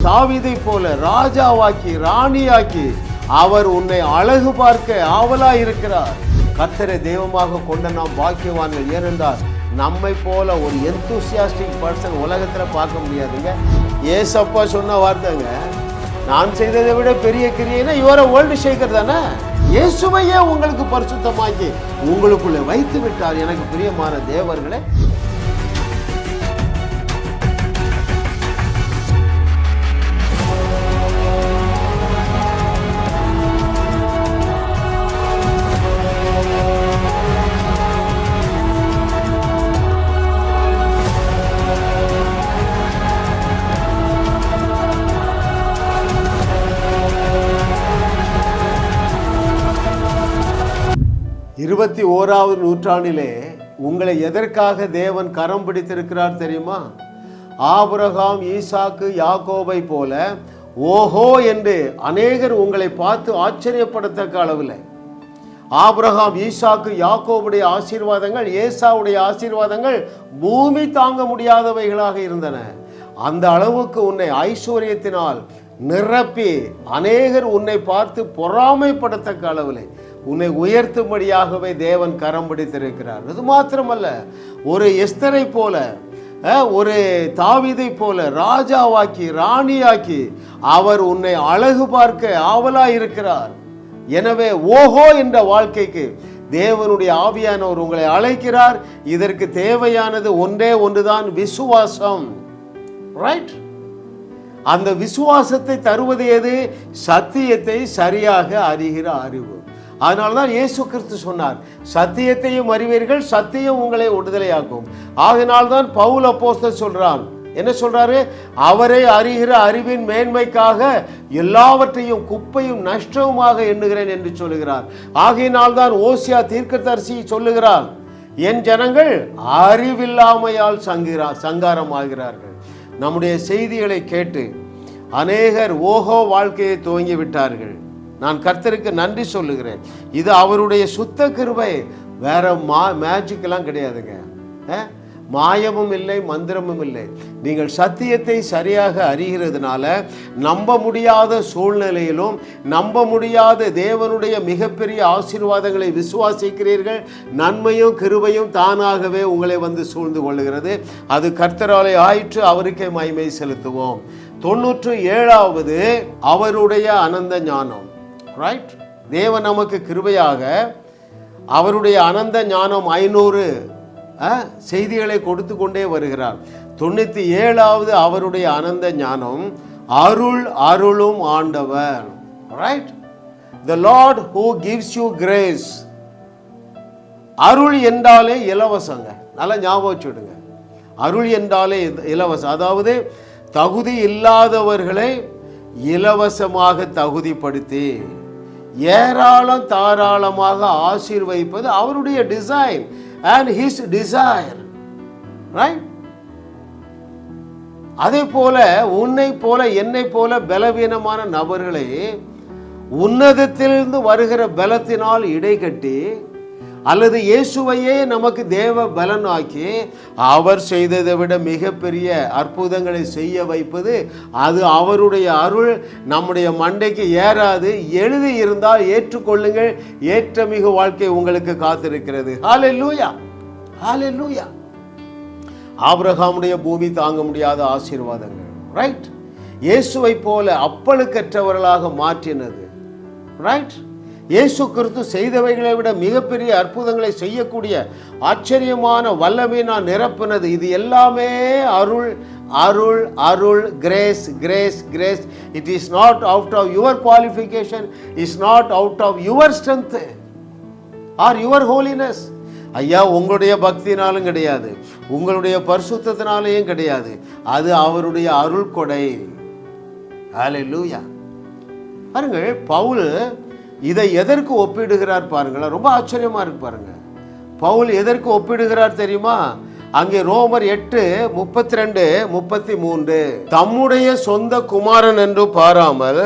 தாவீதை போல ராஜாவாக்கி ராணியாக்கி அவர் உன்னை அழகு பார்க்க ஆவலாய் இருக்கிறார். கர்த்தரை தெய்வமாக கொண்ட நாம் பாக்கியவான்கள். ஏனென்றால் நம்மை போல ஒரு எந்தூசியாஸ்டிக் பர்சன் உலகத்தில் பார்க்க முடியாதுங்க. ஏசப்பா சொன்ன வார்த்தைங்க, நான் செய்ததை விட பெரிய கிரியைனா இவரை வேர்ல்டு ஷேக்கர் தானே. இயேசுவையே உங்களுக்கு பரிசுத்தமாக்கி உங்களுக்குள்ளே வைத்து விட்டார். எனக்கு பிரியமான தேவர்களே, இருபத்தி ஓராவது நூற்றாண்டிலே உங்களை எதற்காக தேவன் கரம் பிடித்திருக்கிறார் தெரியுமா? ஆபிரகாம், ஈசாக்கு, யாக்கோபை போல ஓஹோ என்று அநேகர் உங்களை பார்த்து ஆச்சரியப்படத்தக்க அளவில் ஆபிரகாம், ஈசாக்கு, யாக்கோபுடைய ஆசீர்வாதங்கள், ஏசாவுடைய ஆசீர்வாதங்கள் பூமி தாங்க முடியாதவைகளாக இருந்தன. அந்த அளவுக்கு உன்னை ஐஸ்வர்யத்தினால் நிரப்பி அநேகர் உன்னை பார்த்து பொறாமைப்படத்தக்க அளவில் உன்னை உயர்த்தும்படியாகவே தேவன் கரம் பிடித்திருக்கிறார். அது மாத்திரமல்ல, ஒரு எஸ்தரை போல, ஒரு தாவீதை போல ராஜாவாக்கி ராணியாக்கி அவர் உன்னை அழகு பார்க்க ஆவலாய் இருக்கிறார். எனவே ஓஹோ என்ற வாழ்க்கைக்கு தேவனுடைய ஆவியானவர் உங்களை அழைக்கிறார். இதற்கு தேவையானது ஒன்றே ஒன்றுதான், விசுவாசம். ரைட்? அந்த விசுவாசத்தை தருவது எது? சத்தியத்தை சரியாக அறிகிற அறிவு. அதனால்தான் இயேசு கிறிஸ்து சொன்னார், சத்தியத்தையும் அறிவீர்கள், சத்தியம் உங்களை விடுதலையாக்கும். ஆகினால்தான் பவுல் அப்போஸ்தலன் சொல்றான், என்ன சொல்றாரு? அவரை அறிகிற அறிவின் மேன்மைக்காக எல்லாவற்றையும் குப்பையும் நஷ்டவுமாக எண்ணுகிறேன் என்று சொல்லுகிறார். ஆகையினால்தான் ஓசியா தீர்க்கதரிசி சொல்லுகிறார், என் ஜனங்கள் அறிவில்லாமையால் சங்காரமாகிறார்கள். நம்முடைய செய்திகளை கேட்டு அநேகர் ஓஹோ வாழ்க்கையை துவங்கி விட்டார்கள். நான் கர்த்தருக்கு நன்றி சொல்லுகிறேன். இது அவருடைய சுத்த கிருபை, வேற மேஜிக்கெல்லாம் கிடையாதுங்க. மாயமும் இல்லை, மந்திரமும் இல்லை. நீங்கள் சத்தியத்தை சரியாக அறிகிறதுனால நம்ப முடியாத சூழ்நிலையிலும் நம்ப முடியாத தேவனுடைய மிகப்பெரிய ஆசீர்வாதங்களை விசுவாசிக்கிறீர்கள். நன்மையும் கிருபையும் தானாகவே உங்களை வந்து சூழ்ந்து கொள்ளுகிறது. அது கர்த்தராலே ஆயிற்று. அவருக்கே மகிமை செலுத்துவோம். 97வது அவருடைய அனந்த ஞானம். ரைட்? தேவன் நமக்கு கிருபையாக அவருடைய அனந்த ஞானம் 500 செய்திகளை கொடுத்து கொண்டே வருகிறார். 97வது அவருடைய அனந்த ஞானம் அருளும் ஆண்டவர். Right? The Lord who gives you grace. அருள் என்றாலே இலவசங்க. நல்லா ஞாபகம் வச்சுடுங்க. அருள் என்றாலே இலவசம். அதாவது தகுதி இல்லாதவர்களை இலவசமாக தகுதிப்படுத்தி ஏராளம் தாராளமாக ஆசீர்வதிப்பது அவருடைய design and his desire. Right? அதே போல உன்னை போல என்னை போல பலவீனமான நபர்களை உன்னதத்திலிருந்து வருகிற பலத்தினால் இடைகட்டி அல்லது இயேசுவையே நமக்கு தேவ பலனாக்கி அவர் செய்ததை விட மிகப்பெரிய அற்புதங்களை செய்ய வைப்பது அது அவருடைய அருள். நம்முடைய மண்டைக்கு ஏறாது. எழுதி இருந்தால் ஏற்றுக்கொள்ளுங்கள். ஏற்றமிகு வாழ்க்கை உங்களுக்கு காத்திருக்கிறது. ஹல்லேலூயா, ஹல்லேலூயா. ஆபிரகாமுடைய பூமி தாங்க முடியாத ஆசீர்வாதங்கள். ரைட்? இயேசுவை போல அப்பழுக்கற்றவர்களாக மாற்றினது. ரைட்? இயேசு கிறிஸ்து செய்தவைகளை விட மிகப்பெரிய அற்புதங்களை செய்யக்கூடிய ஆச்சரியமான வல்லமையினால் நிரப்பினது. இது எல்லாமே அருள், அருள், அருள். Grace, grace, grace. It is not out of your qualification, is not out of your strength or your holiness. ஐயா, உங்களுடைய பக்தினாலும் கிடையாது, உங்களுடைய பரிசுத்தத்தினாலேயும் கிடையாது. அது அவருடைய அருள் கொடை. ஹல்லேலூயா. பாருங்கள், பவுல் இதை எதற்கு ஒப்பிடுகிறார் பாருங்களேன். ரொம்ப ஆச்சரியமா இருக்கு பாருங்க. பவுல் எதற்கு ஒப்பிடுகிறார் தெரியுமா? அங்கே ரோமர் 8:32-33 தம்முடைய சொந்த குமாரன் என்று பாராமல்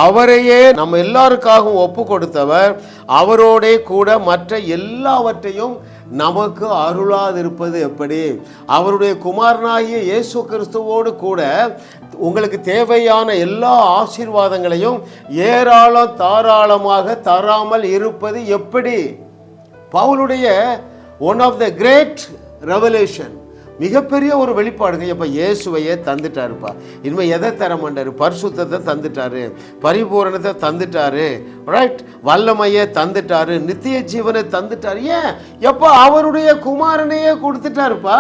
அவரையே நம்ம எல்லாருக்காகவும் ஒப்பு கொடுத்தவர் அவரோட கூட மற்ற எல்லாவற்றையும் நமக்கு அருளாதிருப்பது எப்படி? அவருடைய குமாரனாகிய இயேசு கிறிஸ்துவோடு கூட உங்களுக்கு தேவையான எல்லா ஆசீர்வாதங்களையும் ஏராளம் தாராளமாக தராமல் இருப்பது எப்படி? பவுலுடைய one of the great revelation, மிகப்பெரிய ஒரு வெளிப்பாடுங்க. இப்போ இயேசுவையே தந்துட்டாருப்பா, இனிமேல் எதை தர மாட்டாரு? பரிசுத்தத்தை தந்துட்டாரு, பரிபூரணத்தை தந்துட்டாரு, ரைட், வல்லமையை தந்துட்டாரு, நித்திய ஜீவனை தந்துட்டாரு. ஏன்? எப்போ அவருடைய குமாரனையே கொடுத்துட்டாருப்பா.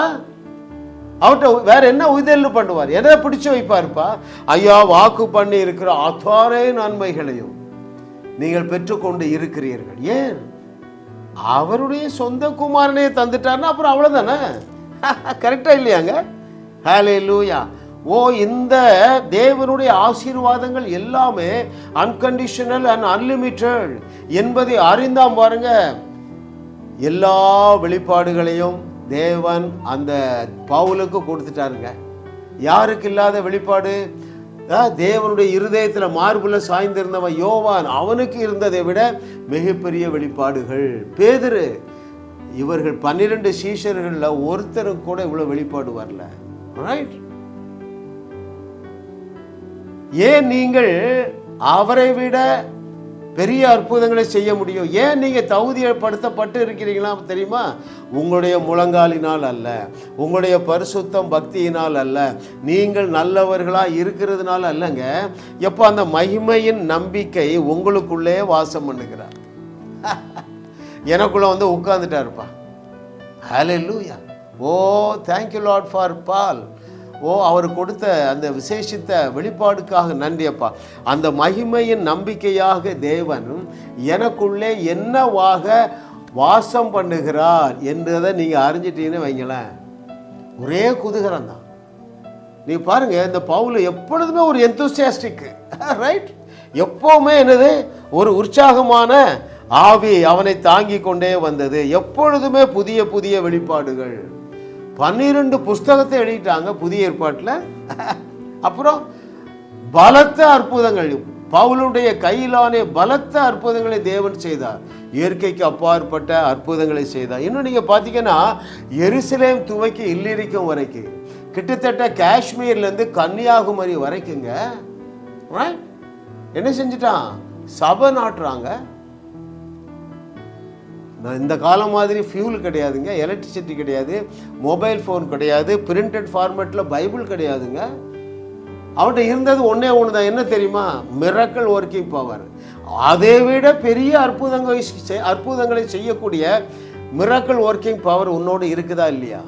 அவர்கிட்ட வேற என்ன உதவி பண்ணுவார்? எதை பிடிச்சு வைப்பாருப்பா? ஐயா, வாக்கு பண்ணி இருக்கிற அத்தாரே நன்மைகளையும் நீங்கள் பெற்றுக்கொண்டு இருக்கிறீர்கள். ஏன்? அவருடைய சொந்த குமாரனையே தந்துட்டாருன்னா அப்புறம் அவ்வளோதானே. கரெக்டா இல்லையாங்க? ஹல்லேலூயா. இந்த தேவனுடைய ஆசீர்வாதங்கள் எல்லாமே அன்கண்டிஷனல் அண்ட் அன்லிமிட்டட் என்பதை அறிந்தாம் பாருங்க. எல்லா வெளிப்பாடுகளையும் தேவன் அந்த பவுலுக்கு கொடுத்துட்டாருங்க. யாருக்கு இல்லாத வெளிப்பாடு? தேவனுடைய இருதயத்தில் மார்புல சாய்ந்திருந்தவன் யோவான், அவனுக்கு இருந்ததை விட மிகப்பெரிய வெளிப்பாடுகள். பேதுரு, இவர்கள் 12 சீஷர்கள்ல ஒருத்தரும் கூட இவ்வளவு வெளிப்பாடு வரல. ரைட்? ஏன் நீங்கள் அவரை விட பெரிய அற்புதங்களை செய்ய முடியும்? ஏன் நீங்க தகுதிப்படுத்தப்பட்டு இருக்கிறீங்களா தெரியுமா? உங்களுடைய முழங்காலினால் அல்ல, உங்களுடைய பரிசுத்தம் பக்தியினால் அல்ல, நீங்கள் நல்லவர்களா இருக்கிறதுனால அல்லங்க. எப்போ அந்த மகிமையின் நம்பிக்கை உங்களுக்குள்ளே வாசம் பண்ணுகிறார். எனக்குள்ள வந்து உட்கார்ந்துட்டாருப்பா. ஹல்லேலூயா. Oh, thank you lord for ball. அவர் கொடுத்த அந்த விசேஷித்த வெளிப்பாடுக்காக நன்றியப்பா. அந்த மகிமையின் நம்பிக்கையாக தேவன் எனக்குள்ளே என்னவாக வாசம் பண்ணுகிறார் என்றதை நீங்கள் அறிஞ்சிட்டீங்கன்னு வைங்களேன், ஒரே குதூகலம் தான். நீ பாருங்க, இந்த பவுல் எப்பொழுதுமே ஒரு எந்தூசியாஸ்டிக், ரைட்? எப்பவுமே என்னது, ஒரு உற்சாகமான ஆவி அவனை தாங்கி கொண்டே வந்தது. எப்பொழுதுமே புதிய புதிய வெளிப்பாடுகள். 12 புஸ்தகத்தை எழுதிட்டாங்க புதிய ஏற்பாட்டில். அப்புறம் பலத்த அற்புதங்கள், பவுலுடைய கையிலானே பலத்த அற்புதங்களை தேவன் செய்தார். இயற்கைக்கு அப்பாற்பட்ட அற்புதங்களை செய்தார். இன்னும் நீங்க பார்த்தீங்கன்னா, எருசலேம் துவக்கி இல்லிரிக்கும் வரைக்கும், கிட்டத்தட்ட காஷ்மீர்லேருந்து கன்னியாகுமரி வரைக்குங்க என்ன செஞ்சிட்டான்? சபை நாட்டுறாங்க. இந்த காலம் மாதிரி ஃபியூல் கிடையாதுங்க, எலக்ட்ரிசிட்டி கிடையாது, மொபைல் ஃபோன் கிடையாது, பிரிண்டட் ஃபார்மேட்டில் பைபிள் கிடையாதுங்க. அவன்கிட்ட இருந்தது ஒன்றே ஒன்று தான். என்ன தெரியுமா? Miracle working power. அதை விட பெரிய அற்புதங்களை செய்யக்கூடிய மிரக்கல் ஒர்க்கிங் பவர் உன்னோடு இருக்குதா இல்லையா?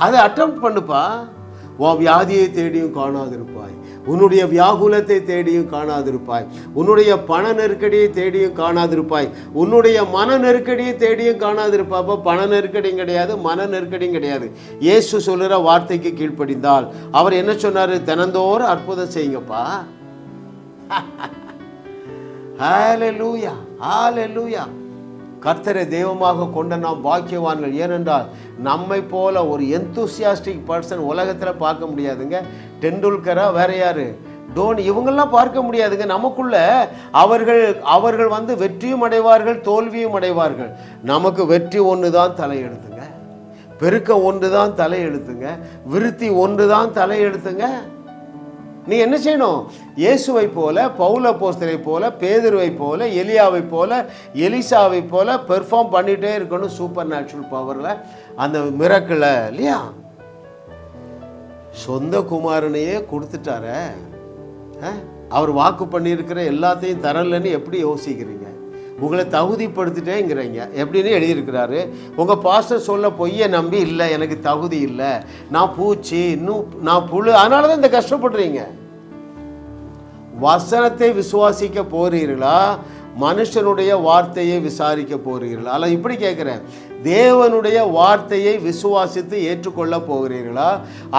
அதை அட்டெம்ப்ட் பண்ணுப்பா. உன் வியாதியை தேடியும் காணாதிருப்பாய், உன்னுடைய வியாகுலத்தை தேடியும் காணாதிருப்பாய், உன்னுடைய பண நெருக்கடியை தேடியும் காணாதிருப்பாய், உன்னுடைய மன நெருக்கடியை தேடியும் காணாதிருப்பாய். அப்போ பண நெருக்கடியும் கிடையாது, மன நெருக்கடியும் கிடையாது. இயேசு சொல்லுற வார்த்தைக்கு கீழ்ப்படிந்தால் அவர் என்ன சொன்னாரு? தினந்தோறும் அற்புதம் செய்யுங்கப்பா. ஹல்லேலூயா, ஹல்லேலூயா. கர்த்தரை தெய்வமாக கொண்ட நாம் பாக்கியவான்கள். ஏனென்றால் நம்மை போல ஒரு எந்தூசியாஸ்டிக் பர்சன் உலகத்தில் பார்க்க முடியாதுங்க. டெண்டுல்கரா, வேற யாரு, டோனி, இவங்கெல்லாம் பார்க்க முடியாதுங்க. நமக்குள்ள அவர்கள் வந்து வெற்றியும் அடைவார்கள், தோல்வியும் அடைவார்கள். நமக்கு வெற்றி ஒன்று தான் தலையெழுத்துங்க, பெருக்க ஒன்று தான் தலையெழுத்துங்க, விருத்தி ஒன்று தான் தலையெழுத்துங்க. நீ என்ன செய்யணும்? இயேசுவை போல, பவுல் அப்போஸ்தலரை போல, பேதுருவை போல, எலியாவை போல, எலிசாவை போல பெர்ஃபார்ம் பண்ணிட்டே இருக்கணும். சூப்பர் நேச்சுரல் பவர்ல, அந்த மிரக்கில் இல்லையா? சொந்த குமாரனையே கொடுத்துட்டார, அவர் வாக்கு பண்ணியிருக்கிற எல்லாத்தையும் தரலன்னு எப்படி யோசிக்கிறீங்க? உங்களை தகுதிப்படுத்திட்டேங்கிறீங்க எப்படின்னு எழுதியிருக்கிறாரு. உங்கள் பாஸ்டர் சொல்ல பொய்யை நம்பி, இல்லை எனக்கு தகுதி இல்லை, நான் பூச்சி, இன்னும் நான் புழு, அதனால தான் இந்த கஷ்டப்படுறீங்க. வசனத்தை விசுவாசிக்க போறீர்களா, மனுஷனுடைய வார்த்தையை விசாரிக்க போகிறீர்களா? அல்ல, இப்படி கேட்குறேன், தேவனுடைய வார்த்தையை விசுவாசித்து ஏற்றுக்கொள்ள போகிறீர்களா,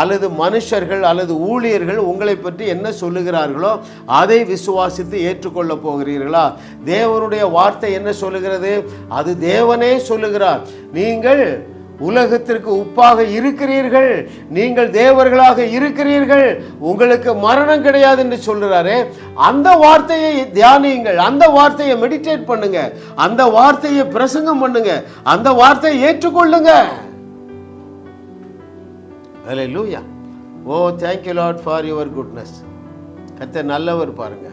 அல்லது மனுஷர்கள் அல்லது ஊழியர்கள் உங்களை பற்றி என்ன சொல்லுகிறார்களோ அதை விசுவாசித்து ஏற்றுக்கொள்ள போகிறீர்களா? தேவனுடைய வார்த்தை என்ன சொல்லுகிறது? அது தேவனே சொல்லுகிறார். நீங்கள் உலகத்திற்கு உப்பாக இருக்கிறீர்கள், நீங்கள் தேவர்களாக இருக்கிறீர்கள், உங்களுக்கு மரணம் கிடையாது என்று சொல்றாரு. அந்த வார்த்தையை தியானியுங்கள், அந்த வார்த்தையை மெடிடேட் பண்ணுங்க, அந்த வார்த்தையை பிரசங்கம் பண்ணுங்க, அந்த வார்த்தையை ஏற்றுக்கொள்ளுங்க. ஹல்லேலூயா. Oh thank you Lord for your goodness. கர்த்தர் நல்லவர். பாருங்க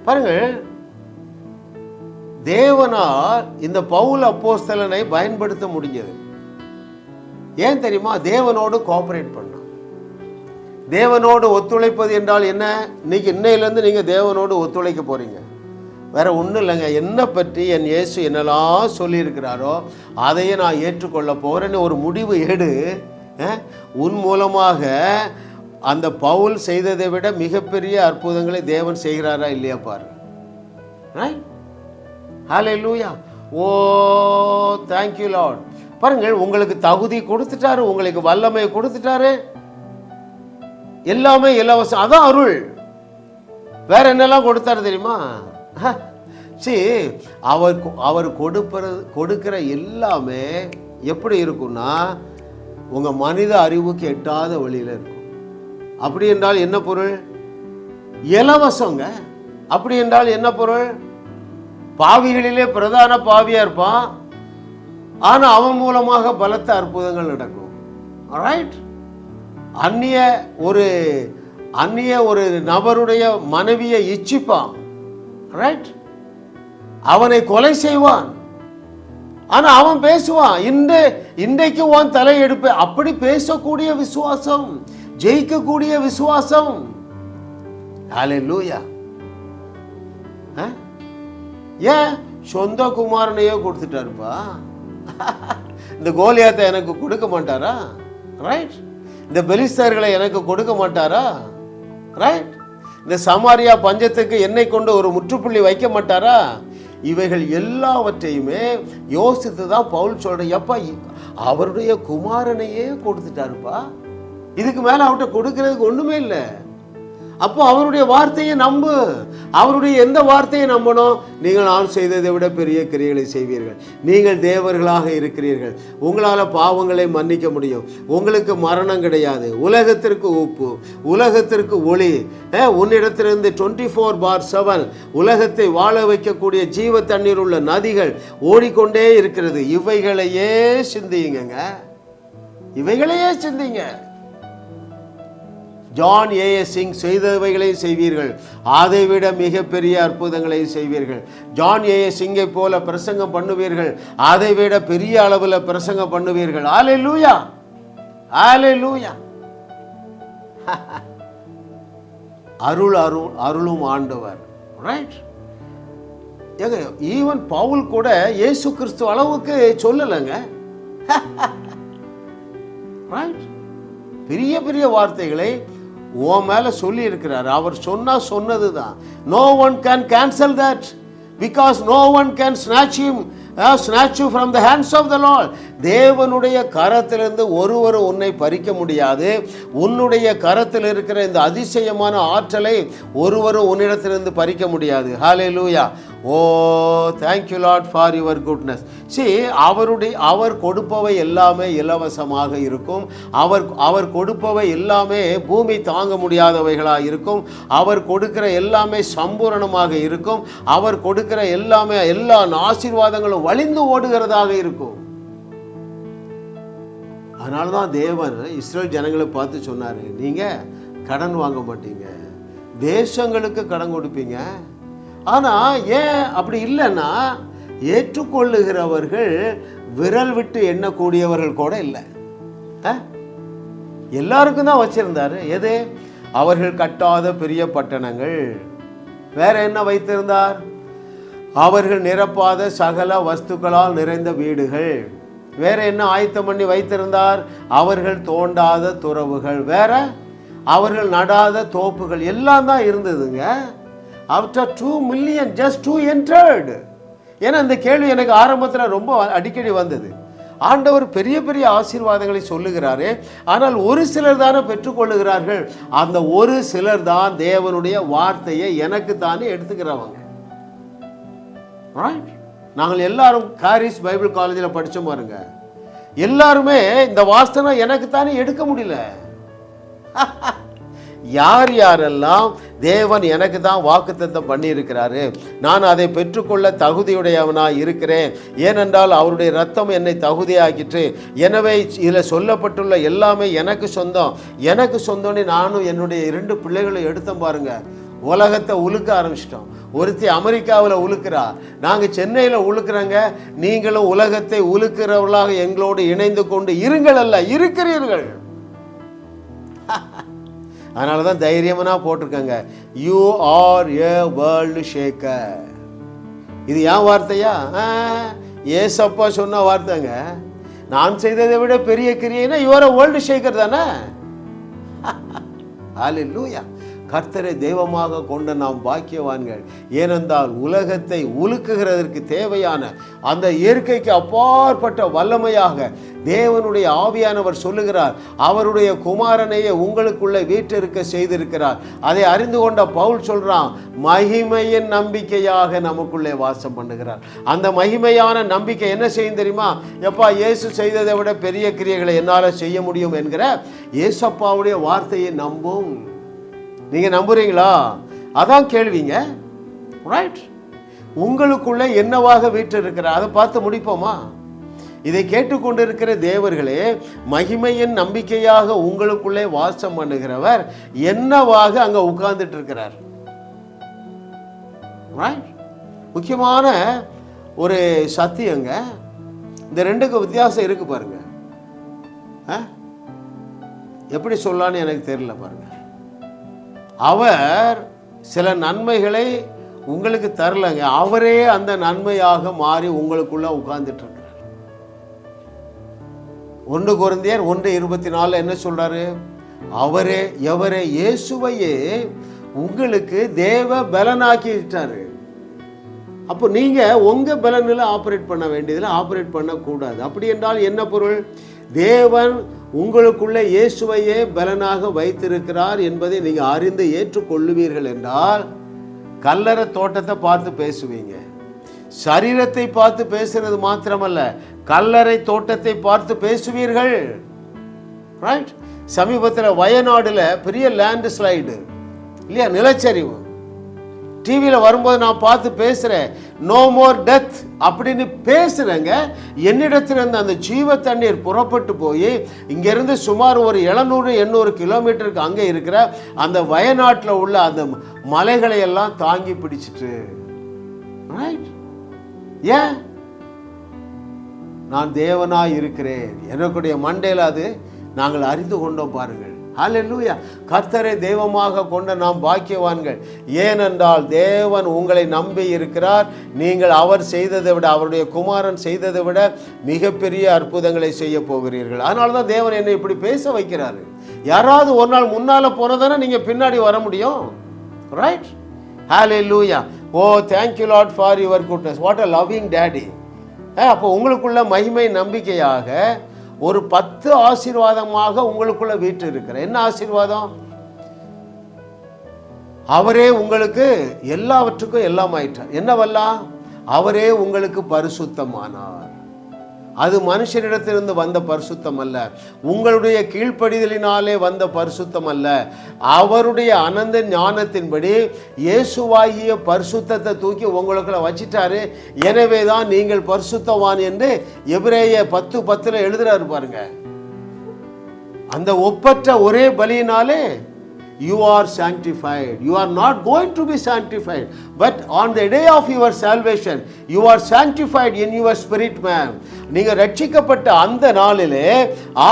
பாருங்க, தேவனால் இந்த பவுல் அப்போஸ்தலனை பயன்படுத்த முடிஞ்சது. ஏன் தெரியுமா? தேவனோடு கோஆபரேட் பண்ணான். தேவனோடு ஒத்துழைப்பது என்றால் என்ன? இன்னையிலேருந்து நீங்க தேவனோடு ஒத்துழைக்க போறீங்க. வேற ஒன்றும் இல்லைங்க. என்னை பற்றி என் இயேசு என்னெல்லாம் சொல்லியிருக்கிறாரோ அதையே நான் ஏற்றுக்கொள்ள போறேன்னு ஒரு முடிவு எடு. உன் மூலமாக அந்த பவுல் செய்ததை விட மிகப்பெரிய அற்புதங்களை தேவன் செய்கிறாரா இல்லையா பாரு. ஹல்லேலூயா. ஓ thank you Lord. பாருங்கள், உங்களுக்கு தகுதி கொடுத்துட்டாரு, உங்களுக்கு வல்லமை கொடுத்துட்டாரு, எல்லாமே இலவசம். அதான் அருள். வேற என்னெல்லாம் கொடுத்தாரு தெரியுமா? அவர் கொடுக்கிற எல்லாமே எப்படி இருக்கும்னா உங்க மனித அறிவுக்கு எட்டாத வழியில இருக்கும். அப்படி என்றால் என்ன பொருள்? இலவசங்க. அப்படி என்றால் என்ன பொருள்? பாவிகளிலே பிரதான பாவியா இருப்பான், ஆனா அவன் மூலமாக பலத்த அற்புதங்கள் நடக்கும். ரைட்? அந்நிய ஒரு நபருடைய மனைவியை இச்சிப்பான். ரைட்? அவனை கொலை செய்வான், ஆனா அவன் பேசுவான், இன்றைக்கு உன் தலை எடுப்ப. அப்படி பேசக்கூடிய விசுவாசம், ஜெயிக்கக்கூடிய விசுவாசம். ஹல்லேலூயா. ஏன் சொந்த குமாரனையோ கொடுத்துட்டாருப்பா. இந்த கோலியாத்தை எனக்கு கொடுக்க மாட்டாரா? ரைட்? இந்த பெலிஸ்தர்களை எனக்கு கொடுக்க மாட்டாரா? ரைட்? இந்த சமாரியா பஞ்சத்துக்கு என்னை கொண்டு ஒரு முற்றுப்புள்ளி வைக்க மாட்டாரா? இவைகள் எல்லாவற்றையுமே யோசித்து தான் பவுல் சொல்றேன், எப்பா அவருடைய குமாரனையே கொடுத்துட்டாருப்பா, இதுக்கு மேல அவர்கிட்ட கொடுக்கறதுக்கு ஒண்ணுமே இல்லை. அப்போ அவருடைய வார்த்தையை நம்பு. அவருடைய எந்த வார்த்தையை நம்பணும்? நீங்கள் நான் செய்ததை விட பெரிய கிரியைகளை செய்வீர்கள், நீங்கள் தேவர்களாக இருக்கிறீர்கள், உங்களால் பாவங்களை மன்னிக்க முடியும், உங்களுக்கு மரணம் கிடையாது, உலகத்திற்கு உப்பு, உலகத்திற்கு ஒளி, உன்னிடத்திலிருந்து 24/7 உலகத்தை வாழ வைக்கக்கூடிய ஜீவ தண்ணீர் உள்ள நதிகள் ஓடிக்கொண்டே இருக்கிறது. இவைகளையே சிந்தியுங்க, இவைகளையே சிந்திங்க. John A.S. சிங் செய்தவைகளை செய்வீர்கள், அதைவிட மிகப்பெரிய அற்புதங்களை செய்வீர்கள். John A.S. சிங்கை போல பிரசங்கம் பண்ணுவீர்கள், அதைவிட பெரிய அளவில் பிரசங்கம் பண்ணுவீர்கள். ஹல்லேலூயா, ஹல்லேலூயா. அருளும் ஆண்டவர். ரைட்? ஈவன் பவுல் கூட இயேசு கிறிஸ்து அளவுக்கு சொல்லலைங்க. ரைட்? பெரிய பெரிய வார்த்தைகளை ஓ மேல சொல்லி இருக்கிறார். அவர் சொன்னது தான். No one can cancel that, because no one can snatch you from the hands of the Lord. தேவனுடைய கரத்திலிருந்து ஒருவர் உன்னை பறிக்க முடியாது. உன்னுடைய கரத்தில் இருக்கிற இந்த அதிசயமான ஆற்றலை ஒருவர் உன்னிடத்திலிருந்து பறிக்க முடியாது. ஹல்லேலூயா. Oh thank you Lord for your goodness. அவர் கொடுப்பவை எல்லாமே இலவசமாக இருக்கும். அவர் கொடுப்பவை எல்லாமே பூமி தாங்க முடியாதவைகளாக இருக்கும். அவர் கொடுக்கிற எல்லாமே சம்பூரணமாக இருக்கும். அவர் கொடுக்கிற எல்லாமே எல்லா ஆசீர்வாதங்களும் வழிந்து ஓடுகிறதாக இருக்கும். அதனாலதான் தேவன் இஸ்ரேல் ஜனங்களை பார்த்து சொன்னாரு, நீங்க கடன் வாங்க மாட்டீங்க, தேசங்களுக்கு கடன் கொடுப்பீங்க. ஆனா ஏன் அப்படி இல்லைன்னா, ஏற்றுக்கொள்ளுகிறவர்கள் விரல் விட்டு எண்ணக்கூடியவர்கள் கூட இல்லை. எல்லாருக்கும் தான் வச்சிருந்தாரு. எது? அவர்கள் கட்டாத பெரிய பட்டணங்கள். வேற என்ன வைத்திருந்தார்? அவர்கள் நிரப்பாத சகல வஸ்துக்களால் நிறைந்த வீடுகள். வேற என்ன ஆயத்தம் பண்ணி வைத்திருந்தார்? அவர்கள் தோண்டாத துறவுகள். வேற அவர்கள் நடாத தோப்புகள். எல்லாம் தான் இருந்ததுங்க. After 2 million, just 2 entered. ஏன்னா இந்த கேள்வி எனக்கு ஆரம்பத்தில் ரொம்ப அடிக்கடி வந்தது. ஆண்டவர் பெரிய பெரிய ஆசீர்வாதங்களை சொல்லுகிறாரு, ஆனால் ஒரு சிலர் தானே பெற்றுக்கொள்ளுகிறார்கள். அந்த ஒரு சிலர் தான் தேவனுடைய வார்த்தையை எனக்கு தானே எடுத்துக்கிறவங்க. ரைட்? நாங்கள் எல்லாரும் காரிஸ் பைபிள் காலேஜில் படித்தோம் பாருங்க. எல்லாருமே இந்த வாசனை எனக்கு தானே எடுக்க முடியல. யார் யாரெல்லாம் தேவன் எனக்கு தான் வாக்குத்தத்தம் பண்ணியிருக்கிறாரு, நான் அதை பெற்றுக்கொள்ள தகுதியுடையவனாக இருக்கிறேன், ஏனென்றால் அவருடைய ரத்தம் என்னை தகுதியாக்கிட்டு, எனவே இதில் சொல்லப்பட்டுள்ள எல்லாமே எனக்கு சொந்தம், எனக்கு சொந்தம்னு நானும் என்னுடைய 2 பிள்ளைகளை எடுத்தோம் பாருங்க. உலகத்தை உழுக்க ஆரம்பிச்சிட்டோம். ஒருத்தி அமெரிக்காவில் உழுக்கிறா, நாங்கள் சென்னையில் உழுக்கிறோங்க. நீங்களும் உலகத்தை உழுக்கிறவர்களாக எங்களோடு இணைந்து கொண்டு இருங்கள், அல்ல இருக்கிறீர்கள். அதனால தான் தைரியமாக போட்டிருக்காங்க, you are a world Shekar. இது ஏன் வார்த்தையா? ஏசப்பா சொன்ன வார்த்தைங்க. நான் செய்ததை விட பெரிய கிரியைனா you are a world shaker தானே. ஹல்லேலூயா. கர்த்தரை தெய்வமாக கொண்ட நாம் பாக்கியவான்கள். ஏனென்றால் உலகத்தை உலுக்குகிறதற்கு தேவையான அந்த இயற்கைக்கு அப்பாற்பட்ட வல்லமையாக தேவனுடைய ஆவியானவர் சொல்லுகிறார். அவருடைய குமாரனையே உங்களுக்குள்ளே வீற்றிருக்க செய்திருக்கிறார். அதை அறிந்து கொண்ட பவுல் சொல்றான், மகிமையின் நம்பிக்கையாக நமக்குள்ளே வாசம் பண்ணுகிறார். அந்த மகிமையான நம்பிக்கை என்ன செய்யும் தெரியுமா? எப்பா, இயேசு செய்ததை விட பெரிய கிரியைகளை என்னால் செய்ய முடியும் என்கிற இயேசப்பாவுடைய வார்த்தையை நம்பும். நீங்க நம்புறீங்களா? அதான் கேள்விங்க. ரைட்? உங்களுக்குள்ள என்னவாக வீற்றிருக்கிறார், அதை பார்த்து முடிப்போமா? இதை கேட்டுக்கொண்டிருக்கிற தேவர்களே, மகிமையின் நம்பிக்கையாக உங்களுக்குள்ளே வாசம் பண்ணுகிறவர் என்னவாக அங்க உட்கார்ந்துட்டு இருக்கிறார்? முக்கியமான ஒரு சத்தியங்க. இந்த 2க்கு வித்தியாசம் இருக்கு பாருங்க. எப்படி சொல்லலான்னு எனக்கு தெரியல பாருங்க. அவர் சில நன்மைகளை உங்களுக்கு தரலங்க, அவரே அந்த நன்மையாக மாறி உங்களுக்குள்ள உட்கார்ந்துட்டு இருக்கிறார். 1 கொரிந்தியர் 1:24 என்ன சொல்றாரு? அவரே, எவரே, இயேசுவையே உங்களுக்கு தேவ பலனாக்கிட்டாரு. அப்போ நீங்க உங்க பலனில் ஆபரேட் பண்ண வேண்டியதில் ஆபரேட் பண்ணக்கூடாது. அப்படி என்றால் என்ன பொருள்? தேவன் உங்களுக்குள்ளே இயேசுவையே பலனாக வைத்திருக்கிறார் என்பதை நீங்க அறிந்து ஏற்றுக்கொள்ளுவீர்கள் என்றால், கல்லறை தோட்டத்தை பார்த்து பேசுவீங்க. சரீரத்தை பார்த்து பேசுறது மாத்திரமல்ல, கல்லறை தோட்டத்தை பார்த்து பேசுவீர்கள். ரைட்? சமீபத்தில் வயநாடுல பெரிய லேண்ட் ஸ்லைடு இல்லையா, நிலச்சரிவு. டிவியில் வரும்போது நான் பார்த்து பேசுகிறேன், நோ மோர் டெத் அப்படின்னு பேசுகிறேங்க. என்னிடத்திலிருந்து அந்த ஜீவ தண்ணீர் புறப்பட்டு போய் இங்கேருந்து சுமார் ஒரு 700-800 கிலோமீட்டருக்கு அங்கே இருக்கிற அந்த வயநாட்டில் உள்ள அந்த மலைகளை எல்லாம் தாங்கி பிடிச்சிட்டு. ஏன்? நான் தேவனாய் இருக்கிறேன். எனக்குடைய மண்டையில் அது நாங்கள் அறிந்து கொண்டோம் பாருங்கள். ஹல்லேலூயா. கர்த்தரை தெய்வமாக கொண்ட நாம் பாக்கியவான்கள். ஏனென்றால் தேவன் உங்களை நம்பி இருக்கிறார். நீங்கள் அவர் செய்ததை விட, அவருடைய குமாரன் செய்ததை விட மிகப்பெரிய அற்புதங்களை செய்ய போகிறீர்கள். அதனால தான் தேவன் என்னை இப்படி பேச வைக்கிறாரு. யாராவது ஒரு நாள் முன்னால போனதானே நீங்க பின்னாடி வர முடியும். Right? Hallelujah. Oh, thank you lord for your goodness. What a loving daddy. அப்போ உங்களுக்குள்ள மகிமை நம்பிக்கையாக ஒரு 10 ஆசீர்வாதமாக உங்களுக்குள்ள வீட்டு இருக்கிற. என்ன ஆசீர்வாதம்? அவரே உங்களுக்கு எல்லாவற்றுக்கும் எல்லாம் ஆயிட்டார். என்னவெல்லாம்? அவரே உங்களுக்கு பரிசுத்தமானார். அது மனுஷனிடத்திலிருந்து வந்த பரிசுத்தம் அல்ல, உங்களுடைய கீழ்ப்படிதலினாலே வந்த பரிசுத்தம் அல்ல, அவருடைய அனந்த ஞானத்தின்படி இயேசுவாகிய பரிசுத்தத்தை தூக்கி உங்களுக்குள்ள வச்சிட்டாரு. எனவே தான் நீங்கள் பரிசுத்தவான் என்று எபிரேயர் 10:10 எழுதுறாரு பாருங்க. அந்த ஒப்பற்ற ஒரே பலியினாலே you are sanctified. You are not going to be sanctified, but on the day of your salvation you are sanctified in your spirit man. நீங்க ரட்சிக்கப்பட்ட அந்த நாளிலே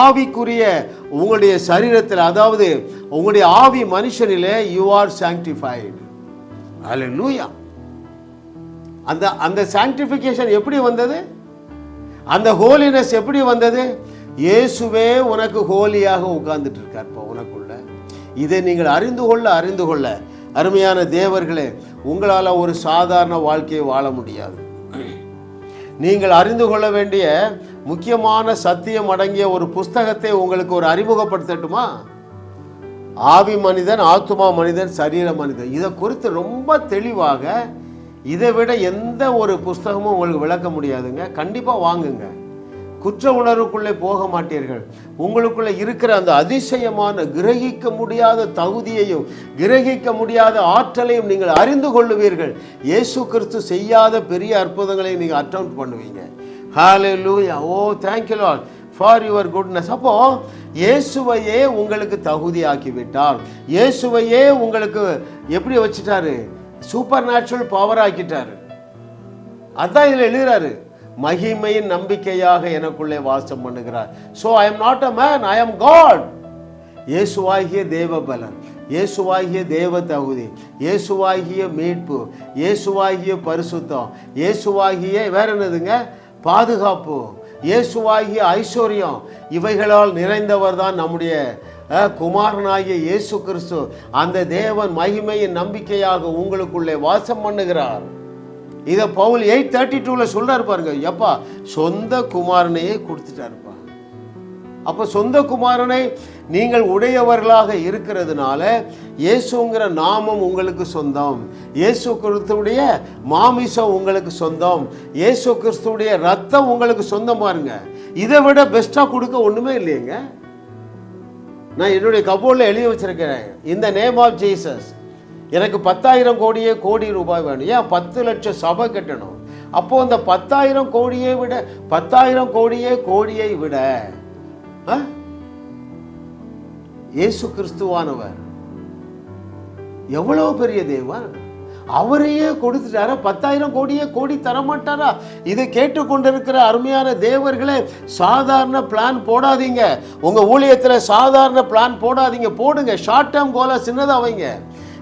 ஆவிக்குரிய உங்களுடைய சரீரத்தில், அதாவது உங்களுடைய ஆவி மனுஷனிலே you are sanctified. Hallelujah. அந்த sanctification எப்படி வந்தது? அந்த holiness எப்படி வந்தது? இயேசுவே உனக்கு ஹோலியாக உட்கார்ந்துட்டு இருக்கார் உனக்குள்ள. இதை நீங்கள் அறிந்து கொள்ள அருமையான தேவர்களே, உங்களால் ஒரு சாதாரண வாழ்க்கையை வாழ முடியாது. நீங்கள் அறிந்து கொள்ள வேண்டிய முக்கியமான சத்தியம் அடங்கிய ஒரு புஸ்தகத்தை உங்களுக்கு ஒரு அறிமுகப்படுத்தட்டுமா? ஆவி மனிதன், ஆத்துமா மனிதன், சரீர மனிதன். இதை குறித்து ரொம்ப தெளிவாக இதை விட எந்த ஒரு புஸ்தகமும் உங்களுக்கு விளக்க முடியாதுங்க. கண்டிப்பாக வாங்குங்க. குற்ற உணர்வுக்குள்ளே போக மாட்டீர்கள். உங்களுக்குள்ளே இருக்கிற அந்த அதிசயமான கிரகிக்க முடியாத தகுதியையும் கிரகிக்க முடியாத ஆற்றலையும் நீங்கள் அறிந்து கொள்ளுவீர்கள். இயேசு கிறிஸ்து செய்யாத பெரிய அற்புதங்களை நீங்கள் அட்டெம்ப்ட் பண்ணுவீங்க. ஹல்லேலூயா. Oh thank you Lord for your goodness. அப்போ இயேசுவையே உங்களுக்கு தகுதியாக்கி விட்டார். இயேசுவையே உங்களுக்கு எப்படி வச்சுட்டாரு? சூப்பர் நேச்சுரல் பவர் ஆக்கிட்டாரு. அதான் இதில் எழுதுறாரு, மகிமையின் நம்பிக்கையாக எனக்குள்ளே வாசம் பண்ணுகிறார். So I am not a man, I am God. இயேசுவாகிய தேவ பலன், இயேசுவாகிய தேவ தகுதி, இயேசுவாகிய மீட்பு, இயேசுவாகிய பரிசுத்தம், இயேசுவாகிய வேற என்னதுங்க பாதுகாப்பு, இயேசுவாகிய ஐஸ்வர்யம், இவைகளால் நிறைந்தவர் தான் நம்முடைய குமாரனாகிய இயேசு கிறிஸ்து. அந்த தேவன் மகிமையின் நம்பிக்கையாக உங்களுக்குள்ளே வாசம் பண்ணுகிறார். இதை பவுல் 8:32 சொல்றாரு பாருங்க. எப்பா சொந்த குமாரனையே கொடுத்துட்டாருப்பா. அப்போ சொந்த குமாரனை நீங்கள் உடையவர்களாக இருக்கிறதுனால இயேசுங்கிற நாமம் உங்களுக்கு சொந்தம், இயேசு கிறிஸ்துடைய மாமிசம் உங்களுக்கு சொந்தம், இயேசு கிறிஸ்துடைய ரத்தம் உங்களுக்கு சொந்தம். பாருங்க, இதை விட பெஸ்டா கொடுக்க ஒண்ணுமே இல்லையங்க. நான் என்னுடைய கபோர்டில் எழுதி வச்சிருக்கிறேன், இந்த நேம் ஆஃப் ஜீசஸ். எனக்கு 10,000 கோடி ரூபாய் வேணும். ஏன் 10 லட்சம் சபை கட்டணும். அப்போ அந்த 10,000 கோடியை விட 10,000 கோடியை விட இயேசு கிறிஸ்துவானவர் எவ்வளவு பெரிய தேவன். அவரையே கொடுத்துட்டாரா? 10,000 கோடி தரமாட்டாரா? இதை கேட்டுக்கொண்டிருக்கிற அருமையான தேவர்களே, சாதாரண பிளான் போடாதீங்க. உங்க ஊழியத்தில் சாதாரண பிளான் போடாதீங்க. போடுங்க ஷார்ட் டேர்ம் கோலா சின்னதாக வைங்க.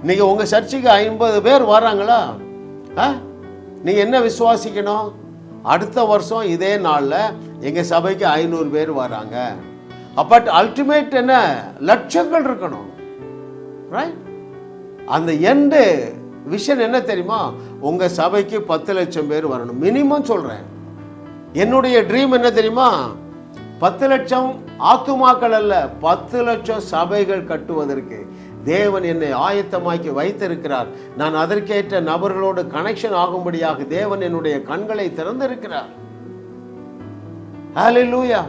இன்னைக்கு உங்க சர்ச்சுக்கு 50 பேர் வர்றாங்களா? நீங்க என்ன விசுவாசிக்கணும்? அடுத்த வருஷம் இதே நாளில் எங்க சபைக்கு 500 பேர் வராங்க. அப்ப அல்டிமேட் என்ன? லட்சங்கள் இருக்கணும். ரைட்? அந்த எண்டு விஷன் என்ன தெரியுமா? உங்க சபைக்கு 10 லட்சம் பேர் வரணும் மினிமம் சொல்றேன். என்னுடைய ட்ரீம் என்ன தெரியுமா? 10 லட்சம் ஆத்துமாக்கள் அல்ல, 10 லட்சம் சபைகள் கட்டுவதற்கு தேவன் என்னை ஆயத்தமாக்கி வைத்திருக்கிறார். நான் அதற்கேற்ற நபர்களோடு கனெக்ஷன் ஆகும்படியாக தேவன் என்னுடைய கண்களை திறந்திருக்கிறார். ஹல்லேலூயா.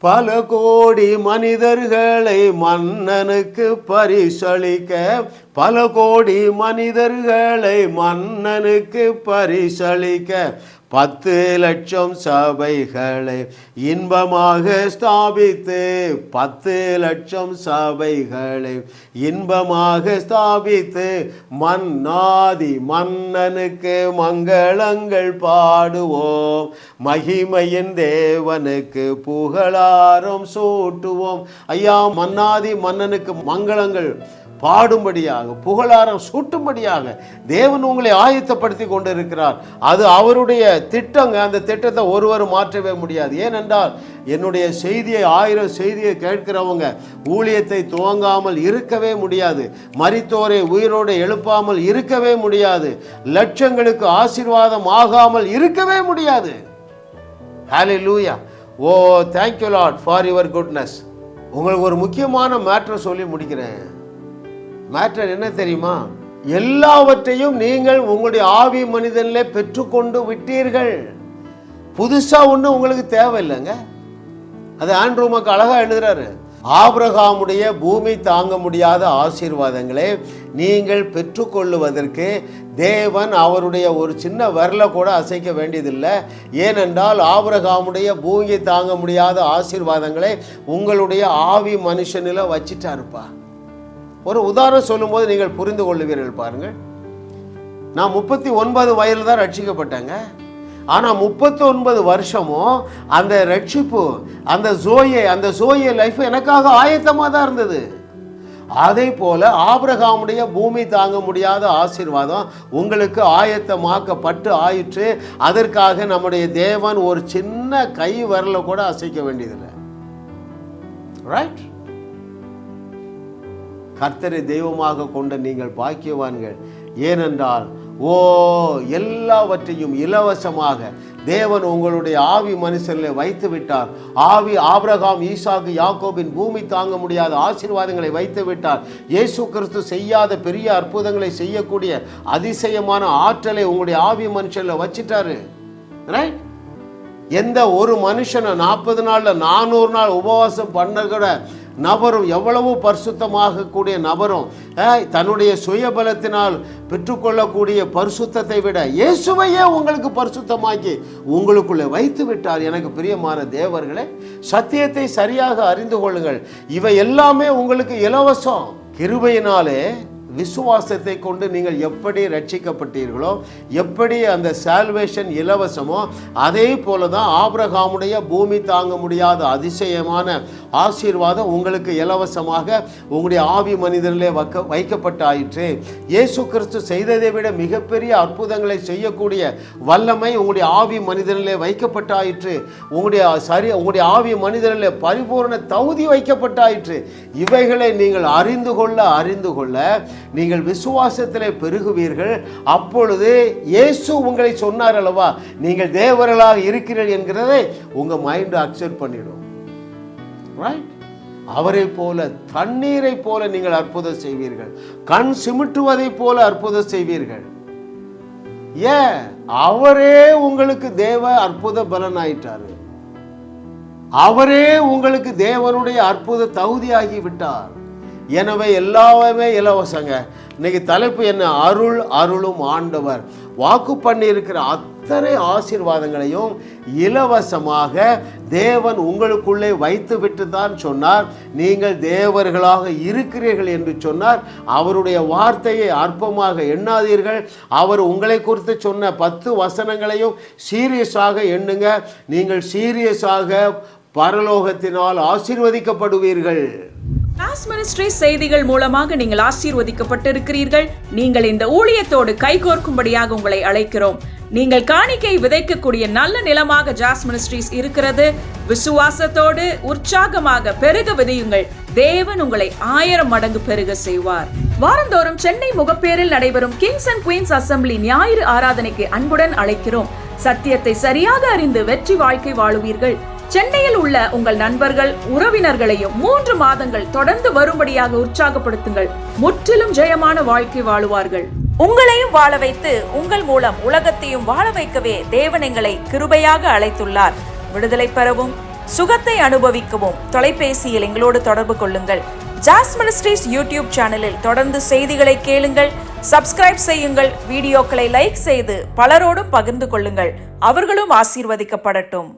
பல கோடி மனிதர்களை மன்னனுக்கு பரிசளிக்க, பல கோடி மனிதர்களை மன்னனுக்கு பரிசளிக்க 10 லட்சம் சபைகளை இன்பமாக ஸ்தாபித்து, 10 லட்சம் சபைகளை இன்பமாக ஸ்தாபித்து மன்னாதி மன்னனுக்கு மங்களங்கள் பாடுவோம், மகிமையின் தேவனுக்கு புகழாரம் சூட்டுவோம். ஐயா, மன்னாதி மன்னனுக்கு மங்களங்கள் பாடும்படியாக புகழாரம் சூட்டும்படியாக தேவன் உங்களை ஆயத்தப்படுத்தி கொண்டு இருக்கிறார். அது அவருடைய திட்டங்க. அந்த திட்டத்தை ஒருவர் மாற்றவே முடியாது. ஏனென்றால் என்னுடைய செய்தியை 1000 செய்தியை கேட்கிறவங்க ஊழியத்தை துவங்காமல் இருக்கவே முடியாது. மரித்தோரை உயிரோடு எழுப்பாமல் இருக்கவே முடியாது. லட்சங்களுக்கு ஆசீர்வாதம் ஆகாமல் இருக்கவே முடியாது. ஹல்லேலூயா. ஓ thank you Lord for your goodness. உங்களுக்கு ஒரு முக்கியமான மேட்டர் சொல்லி முடிக்கிறேன். மேட்டர் என்ன தெரியுமா? எல்லாவற்றையும் நீங்கள் உங்களுடைய ஆவி மனிதனில் பெற்றுக்கொண்டு விட்டீர்கள். புதுசா ஒண்ணு உங்களுக்கு தேவையில்லைங்க. அது ஆண்ட்ரூ மக் அழகா எழுதுறாரு. ஆபிரகாமுடைய பூமி தாங்க முடியாத ஆசீர்வாதங்களை நீங்கள் பெற்றுக்கொள்ளுவதற்கு தேவன் அவருடைய ஒரு சின்ன விரலை கூட அசைக்க வேண்டியதில்லை. ஏனென்றால் ஆபிரகாமுடைய பூமியை தாங்க முடியாத ஆசீர்வாதங்களை உங்களுடைய ஆவி மனுஷனில் வச்சிட்டாருப்பா. ஒரு உதாரணம் சொல்லும்போது நீங்கள் புரிந்து கொள்ளுவீர்கள். பாருங்கள், நான் 39 வயதில் தான் ரட்சிக்கப்பட்டேங்க. ஆனால் 39 வருஷமும் அந்த ரட்சிப்பு, அந்த ஜோயே லைஃப் எனக்காக ஆயத்தமாக தான் இருந்தது. அதே போல ஆபிரகாமுடைய பூமி தாங்க முடியாத ஆசீர்வாதம் உங்களுக்கு ஆயத்தமாக்கப்பட்டு ஆயிற்று. அதற்காக நம்முடைய தேவன் ஒரு சின்ன கை விரலை கூட அசைக்க வேண்டியதில்லை. ரைட்? கர்த்தரை தெய்வமாக கொண்ட நீங்கள் பாக்கியவான்கள். ஏனென்றால் எல்லாவற்றையும் இலவசமாக தேவன் உங்களுடைய ஆவி மனுஷனில் வைத்து விட்டார். ஆவி ஆபிரகாம், ஈசாக்கு, யாக்கோபின் பூமி தாங்க முடியாத ஆசீர்வாதங்களை வைத்து விட்டார். இயேசு கிறிஸ்து செய்யாத பெரிய அற்புதங்களை செய்யக்கூடிய அதிசயமான ஆற்றலை உங்களுடைய ஆவி மனுஷனில் வச்சிட்டாரு. ரைட்? எந்த ஒரு மனுஷனை 40 நாளில் 400 நாள் உபவாசம் பண்ணக்கூட நபரும், எவ்வளவு பரிசுத்தமாக கூடிய நபரும் தன்னுடைய சுயபலத்தினால் பெற்றுக்கொள்ளக்கூடிய பரிசுத்தத்தை விட இயேசுவையே உங்களுக்கு பரிசுத்தமாக்கி உங்களுக்குள்ளே வைத்து விட்டார். எனக்கு பிரியமான தேவர்களே, சத்தியத்தை சரியாக அறிந்து கொள்ளுங்கள். இவை எல்லாமே உங்களுக்கு இலவசம். கிருபையினாலே விசுவாசத்தை கொண்டு நீங்கள் எப்படி ரட்சிக்கப்பட்டீர்களோ, எப்படி அந்த சால்வேஷன் இலவசமோ, அதே போல தான் ஆபிரகாமுடைய பூமி தாங்க முடியாத அதிசயமான ஆசீர்வாதம் உங்களுக்கு இலவசமாக உங்களுடைய ஆவி மனிதனிலே வைக்கப்பட்டாயிற்று. இயேசு கிறிஸ்து செய்ததை விட மிகப்பெரிய அற்புதங்களை செய்யக்கூடிய வல்லமை உங்களுடைய ஆவி மனிதனிலே வைக்கப்பட்டாயிற்று. உங்களுடைய ஆவி மனிதனிலே பரிபூர்ண தகுதி வைக்கப்பட்டாயிற்று. இவைகளை நீங்கள் அறிந்து கொள்ள நீங்கள் விசுவாசத்திலே பெருகுவீர்கள். அப்பொழுது இயேசு உங்களை சொன்னார் அல்லவா, நீங்கள் தேவர்களாக இருக்கிறீர்கள் என்கிறதை உங்க மைண்ட் அக்செப்ட் பண்ணிடும். ரைட்? அவரை போல, தண்ணீரை போல நீங்கள் அற்புதம் செய்வீர்கள். கண் சிமிட்டுவதை போல அற்புதம் செய்வீர்கள். அவரே உங்களுக்கு தேவ அற்புத பலன் ஆயிட்டாரு. அவரே உங்களுக்கு தேவனுடைய அற்புத தகுதியாகி விட்டார். எனவே எல்லாமே இலவசங்க. இன்னைக்கு தலைப்பு என்ன? அருள் அருளும் ஆண்டவர். வாக்கு பண்ணி இருக்கிற அத்தனை ஆசீர்வாதங்களையும் இலவசமாக தேவன் உங்களுக்குள்ளே வைத்து விட்டு தான் சொன்னார், நீங்கள் தேவர்களாக இருக்கிறீர்கள் என்று சொன்னார். அவருடைய வார்த்தையை அற்பமாக எண்ணாதீர்கள். அவர் உங்களை குறித்து சொன்ன 10 வசனங்களையும் சீரியஸாக எண்ணுங்க. நீங்கள் சீரியஸாக பரலோகத்தினால் ஆசீர்வதிக்கப்படுவீர்கள். ஜாஸ் மினிஸ்ட்ரிஸ் செய்திகள் மூலமாக நீங்கள் ஆசீர்வதிக்கப்பட்டிருக்கிறீர்கள். நீங்கள் இந்த ஊழியத்தோடு கைகோர்க்கும்படியாக உங்களை அழைக்கிறோம். நீங்கள் காணிக்கை விதைக்கக்கூடிய நல்ல நிலமாக ஜாஸ் மினிஸ்ட்ரிஸ் இருக்கிறது. விசுவாசத்தோடு உற்சாகமாக பெருக விதையுங்கள். தேவன் உங்களை 1000 மடங்கு பெருக செய்வார். வாரந்தோறும் சென்னை முகப்பேரில் நடைபெறும் கிங்ஸ் அண்ட் குயின்ஸ் அசெம்பிளி ஞாயிறு ஆராதனைக்கு அன்புடன் அழைக்கிறோம். சத்தியத்தை சரியாக அறிந்து வெற்றி வாழ்க்கை வாழுவீர்கள். சென்னையில் உள்ள உங்கள் நண்பர்கள், உறவினர்களையும் 3 மாதங்கள் தொடர்ந்து வரும்படியாக உற்சாகப்படுத்துங்கள். முற்றிலும் ஜெயமான வாழ்க்கை வாழுவார்கள். உங்களையும் வாழ வைத்து உங்கள் மூலம் உலகத்தையும் வாழ வைக்கவே தேவன் எங்களை கிருபையாக அழைத்துள்ளார். விடுதலை பெறவும் சுகத்தை அனுபவிக்கவும் தொலைபேசியில் எங்களோடு தொடர்பு கொள்ளுங்கள். ஜாஸ் மினிஸ்ட்ரிஸ் யூடியூப் சேனலில் தொடர்ந்து செய்திகளை கேளுங்கள். சப்ஸ்கிரைப் செய்யுங்கள். வீடியோக்களை லைக் செய்து பலரோடும் பகிர்ந்து கொள்ளுங்கள். அவர்களும் ஆசீர்வதிக்கப்படட்டும்.